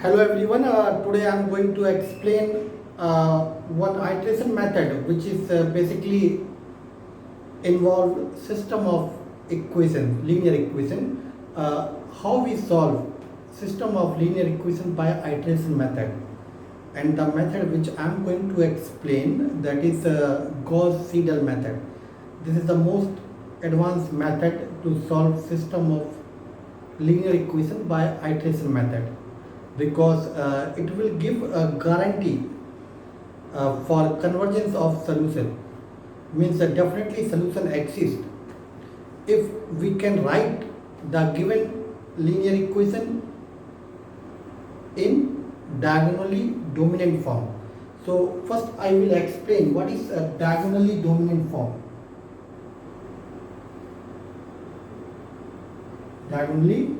Hello everyone. Today I am going to explain one iteration method which is basically involved system of equation, linear equation. How we solve system of linear equation by iteration method, and the method which I am going to explain, that is Gauss-Seidel method. This is the most advanced method to solve system of linear equation by iteration method, because it will give a guarantee for convergence of solution. Means that definitely solution exists if we can write the given linear equation in diagonally dominant form. So first I will explain what is a diagonally dominant form. Diagonally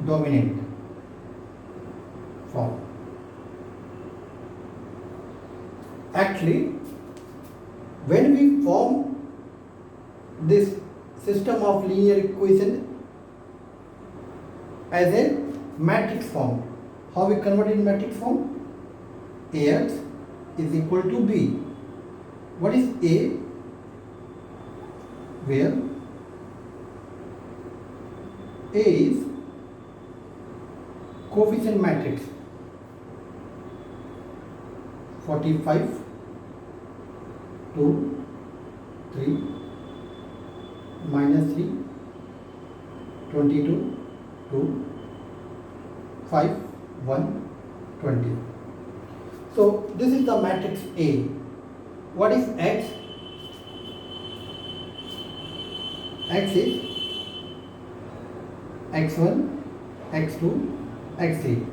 dominant form. Actually, when we form this system of linear equation as a matrix form, how we convert in matrix form? Ax is equal to b. What is A? Where A is coefficient matrix 45 2 3 minus 3 22 2 5 1 20. So this is the matrix A. What is X? X is x1 x2 x3.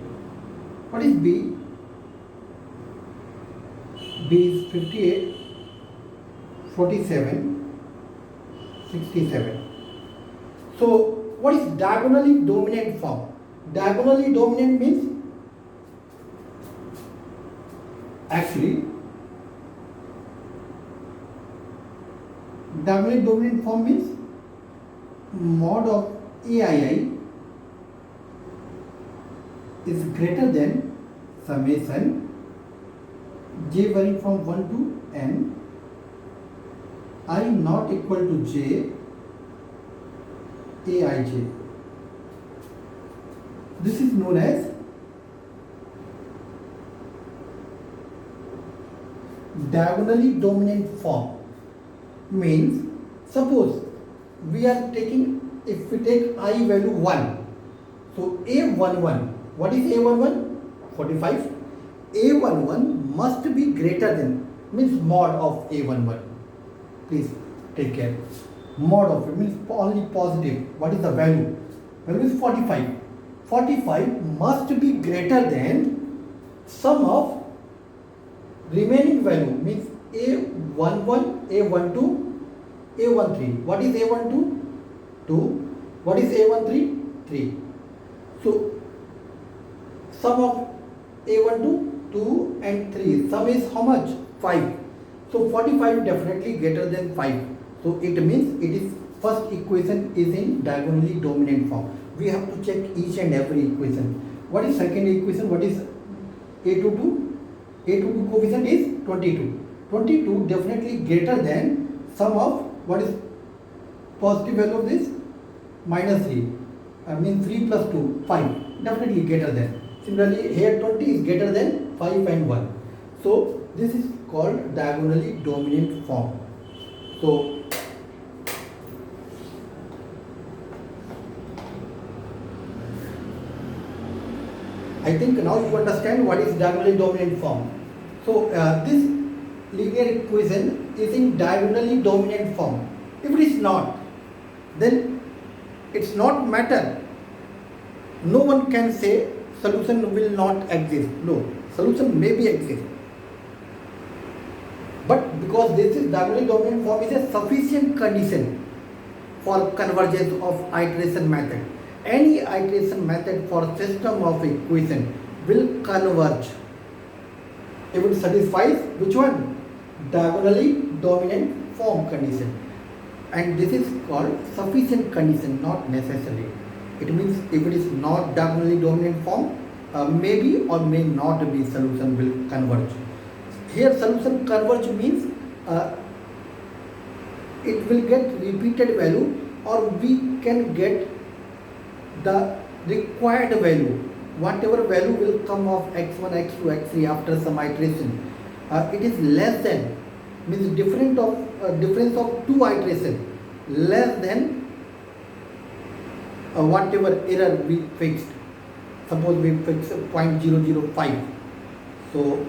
What is B? B is 58 47 67. So what is diagonally dominant form? Diagonally dominant means, actually diagonally dominant form means mod of AII is greater than summation j varying from 1 to n, I not equal to j aij. This is known as diagonally dominant form. Means, suppose we are taking, if we take I value 1, so A11, what is A11? 45. A11 must be greater than, means mod of A11. Please take care. Mod of it means only positive. What is the value? Value is 45. 45 must be greater than sum of remaining value, means A11, A12, A13. What is A12? 2. What is A13? 3. So sum of A12, 2 and 3. Sum is how much? 5. So 45 definitely greater than 5. So it means it is first equation is in diagonally dominant form. We have to check each and every equation. What is second equation? What is A22? A22 coefficient is 22. 22 definitely greater than sum of, what is positive value of this? Minus 3. I mean 3 plus 2, 5. Definitely greater than. Similarly, here 20 is greater than 5 and 1. So this is called diagonally dominant form. So I think now you understand what is diagonally dominant form. So this linear equation is in diagonally dominant form. If it is not, then it's not matter. No one can say solution will not exist. No, solution may be exist. But because this is diagonally dominant form is a sufficient condition for convergence of iteration method. Any iteration method for system of equation will converge if it satisfies which one? Diagonally dominant form condition. And this is called sufficient condition, not necessary. It means if it is not diagonally dominant form, maybe or may not be solution will converge. Here solution converge means it will get repeated value, or we can get the required value, whatever value will come of x1, x2, x3 after some iteration. It is less than, means difference of two iteration less than whatever error we fixed. Suppose we fix 0.005, so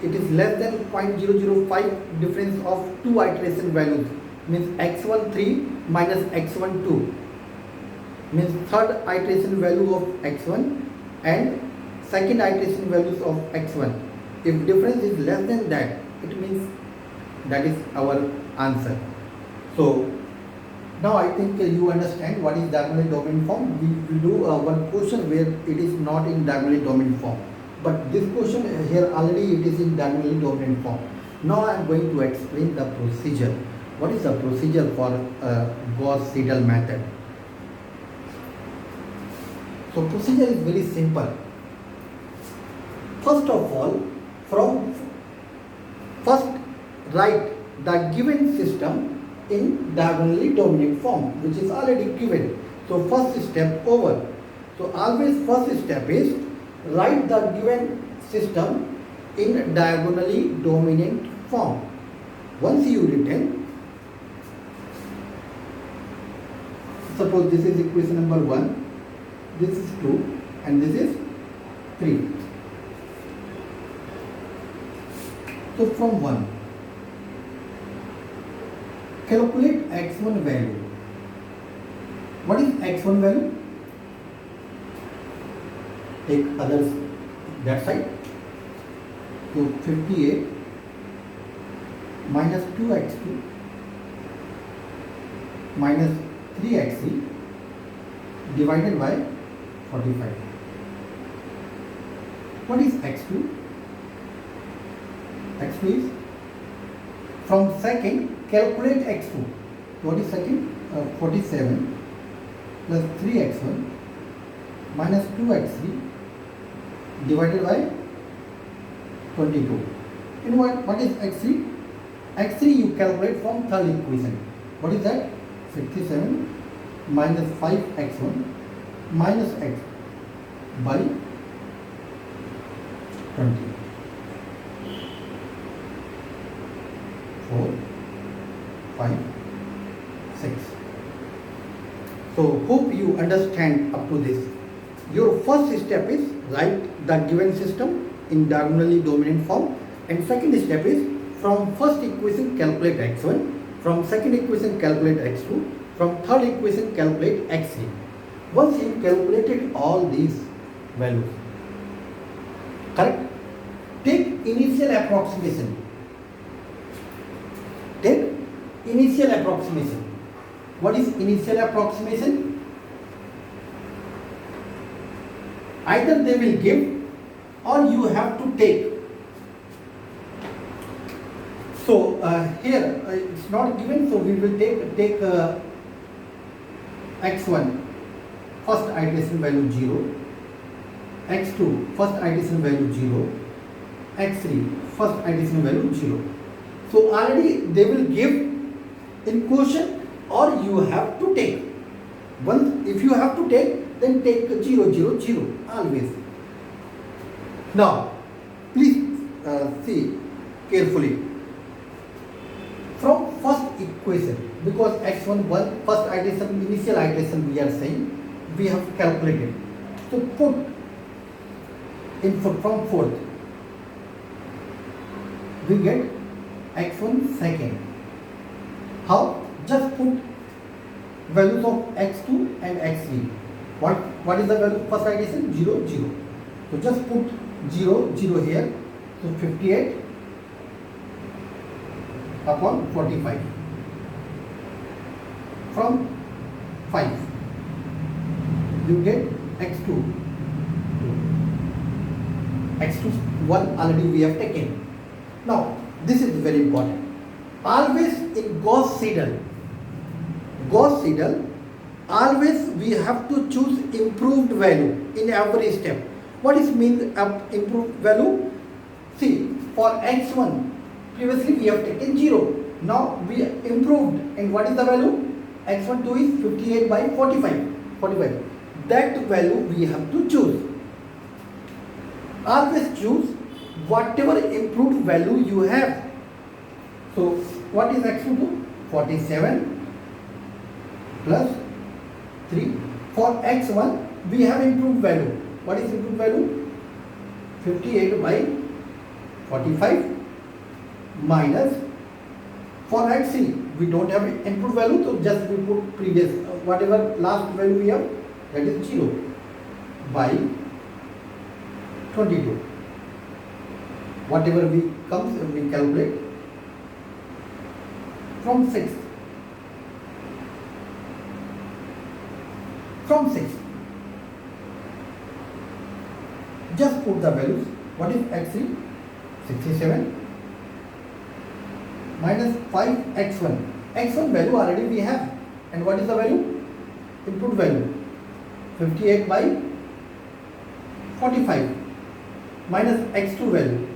it is less than 0.005 difference of two iteration values, means x13 minus x12, means third iteration value of x1 and second iteration values of x1. If difference is less than that, it means that is our answer. So now I think you understand what is diagonally dominant form. We will do one question where it is not in diagonally dominant form, but this question here already it is in diagonally dominant form. Now I am going to explain the procedure. What is the procedure for Gauss-Seidel method? So procedure is very simple. First of all, first write the given system in diagonally dominant form, which is already given. So first step over. So always first step is write the given system in diagonally dominant form. Once you written, suppose this is equation number 1, this is 2 and this is 3. So from 1, calculate x1 value. What is x1 value? Take others that side. So 58 minus 2x2 minus 3x3 divided by 45. What is x2? x2 is, from second calculate x2. What is second? 47 plus 3x1 minus 2x3 divided by 22. And what is x3? x3 you calculate from third equation. What is that? 67 minus 5x1 minus x by 20. 4, 5, 6. So hope you understand up to this. Your first step is write the given system in diagonally dominant form, and second step is from first equation calculate x1, from second equation calculate x2, from third equation calculate x3. Once you calculated all these values, correct? Take initial approximation. Take initial approximation. What is initial approximation? Either they will give or you have to take. So here it's not given, so we will take x1 first iteration value 0, x2 first iteration value 0, x3 first iteration value 0. So already they will give in quotient, or you have to take. Once if you have to take, then take 0, 0, 0 always. Now please see carefully. From first equation, because x1 first iteration, initial iteration we are saying, we have calculated. So put input from fourth. We get x1 second. How? Just put values of x2 and x3. What is the value first iteration? 0, 0. So just put 0, 0 here. So 58 upon 45. From 5 you get x2. x2 1 already we have taken. Now this is very important. Always in Gauss-Seidel, always we have to choose improved value in every step. What is mean improved value? See, for x1, previously we have taken 0. Now we improved, and what is the value? x12 is 58 by 45. That value we have to choose. Always choose whatever improved value you have. So what is x2? 47 plus 3. For x1 we have improved value. What is improved value? 58 by 45 minus, for x3 we don't have improved value, so just we put previous whatever last value we have, that is 0 by 22. Whatever we comes, we calculate from 6. Just put the values. What is x3? 67 minus 5x1. x1 value already we have, and what is the value? Input value 58 by 45 minus x2 value.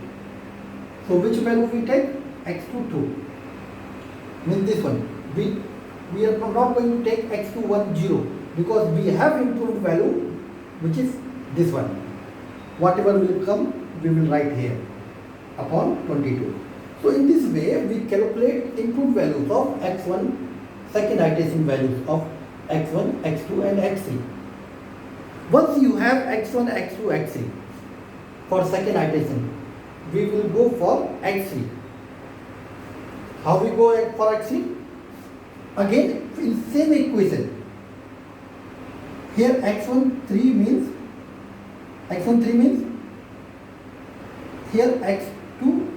So which value we take? x2 2. Means this one. We are not going to take x2 1 0, because we have improved value, which is this one. Whatever will come, we will write here upon 22. So in this way, we calculate improved values of x1, second iteration values of x1, x2 and x3. Once you have x1, x2, x3 for second iteration, we will go for x3. How we go for x3? Again, in same equation. Here x1 3 means here x2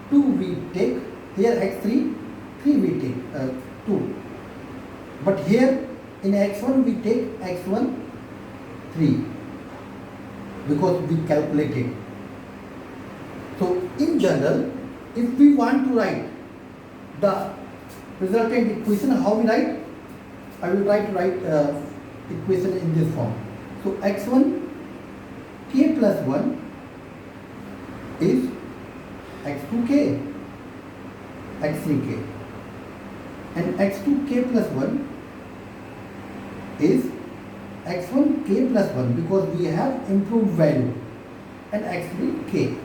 2 we take, here x3 3 we take 2. But here in x1 we take x1 3 because we calculated. So in general, if we want to write the resultant equation, how we write? I will try to write equation in this form. So x1 k plus 1 is x2k, x3k, and x2k plus 1 is x1k plus 1 because we have improved value, and x3k.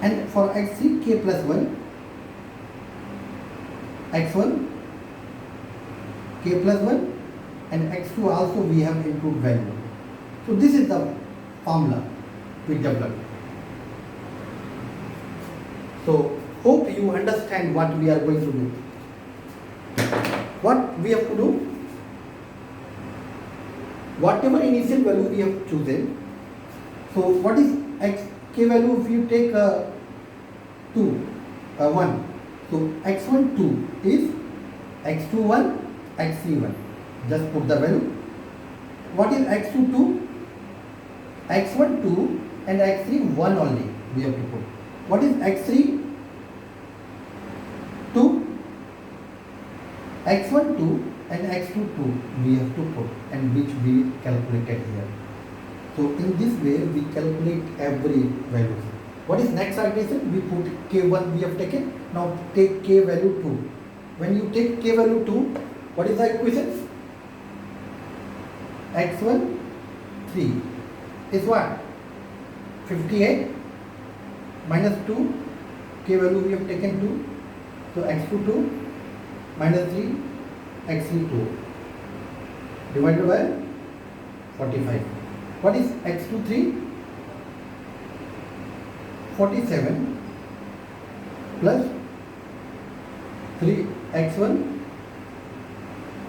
And for x3k plus 1, x1 k plus 1 and x2 also we have improved value. So this is the formula we developed. So hope you understand what we are going to do. What we have to do? Whatever initial value we have chosen. So what is k value if you take 1? So x1 2 is x2 1, x3 1. Just put the value. What is x2 2? x1 2 and x3 1 only we have to put. What is x3 2? x1 2 and x2 2 we have to put, and which we calculated here. So in this way we calculate every value. What is next iteration? We put k1 we have taken. Now take k value 2. When you take k value 2, what is the equation? x1 3 is what? 58 minus 2, k value we have taken 2. So x2 2 minus 3, x3 2 divided by 45. What is x2 3? 47 plus 3 x1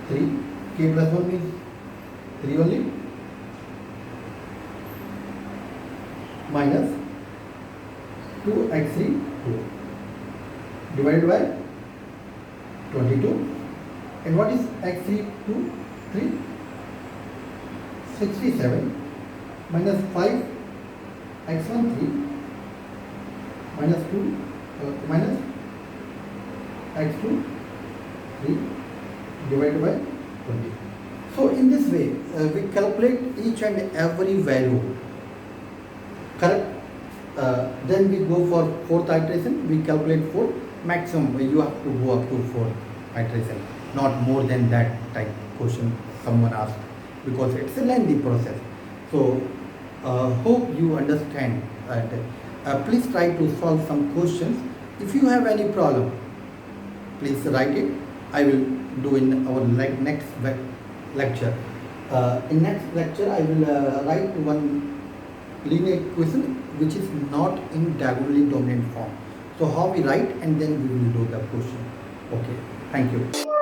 3, k plus 1 means 3 only, minus 2 x3 2 divided by 22. And what is x3 2? 3. 67 minus 5 x1 3 minus 2 minus x2 3 divided by 20. So in this way, we calculate each and every value, correct? Then we go for fourth iteration, we calculate for maximum. You have to go up to fourth iteration, not more than that type question someone asked, because it's a lengthy process. So hope you understand, and please try to solve some questions. If you have any problem, please write it. I will do in our next lecture. In next lecture, I will write one linear equation which is not in diagonally dominant form. So how we write, and then we will do the question. Okay, thank you.